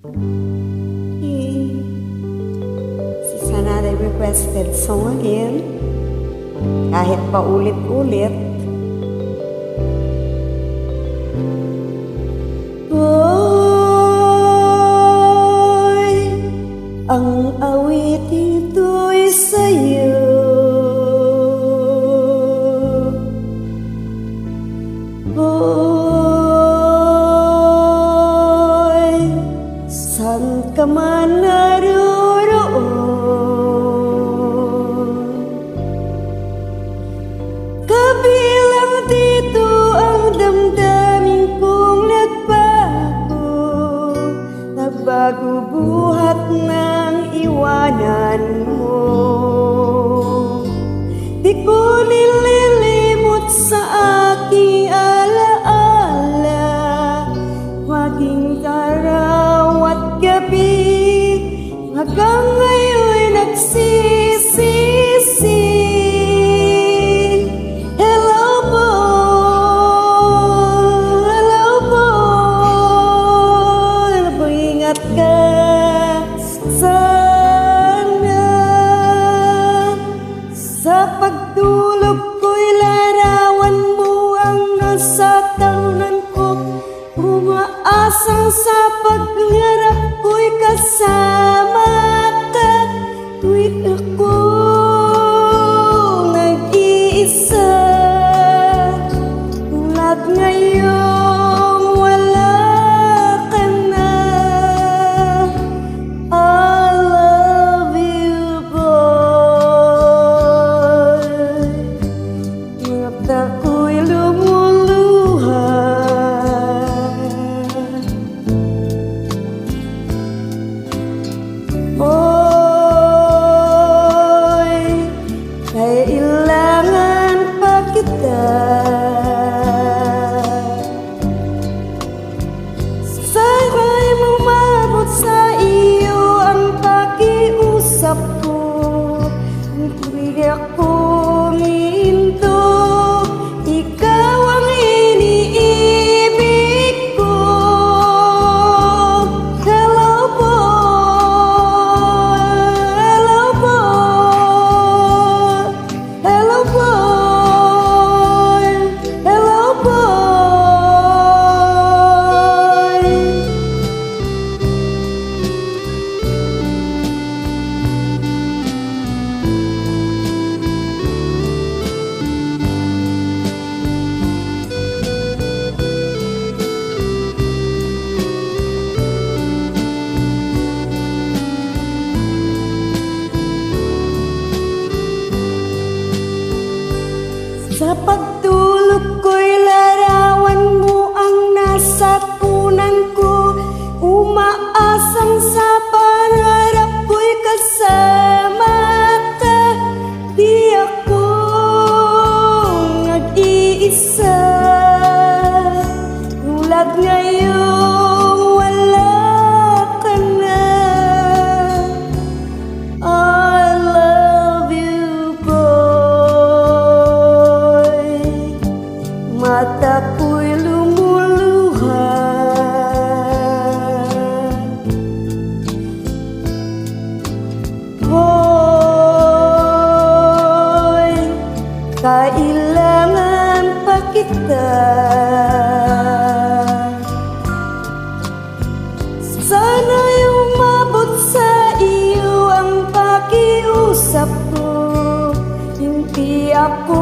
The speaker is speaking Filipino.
Si Sanada requested song again, kahit paulit-ulit. Boy, ang awitin ito'y sa'yo. Boy, saan ka man naroroon, kabilang dito ang damdamin kong nagbago buhat ng iwanan mo. Di ko nililimot sa aking alaala, maging araw at gabi, hanggang ngayon'y nagsisisi. Hello boy, hello boy, ingat ka sana. Sa pagtulog ko'y larawan mo ang nasa talunan ko, umaasang sa pagharap ko'y kasama ka. Tuwing ako nag-iisa, tulad ngayong wala ka na. I love you boy, mata ko'y lumuluha. Boy, kailangan pa kita. Sana'y umabot sa iyo ang pakiusap ko. Hindi ako minto, ikaw ang iniibig ko. Hello boy, hello boy, hello boy, hello boy. Sa pagtulog ko'y larawan mo ang nasa punan ko, umaasang sa pangarap ko'y kasama ka. Di ako nag-iisa, tulad ngayong wala ka na. I love you boy, mata ko'y lumuluha. Boy, kailangan pa kita. Sana'y umabot sa iyo ang pakiusap ko, hindi ako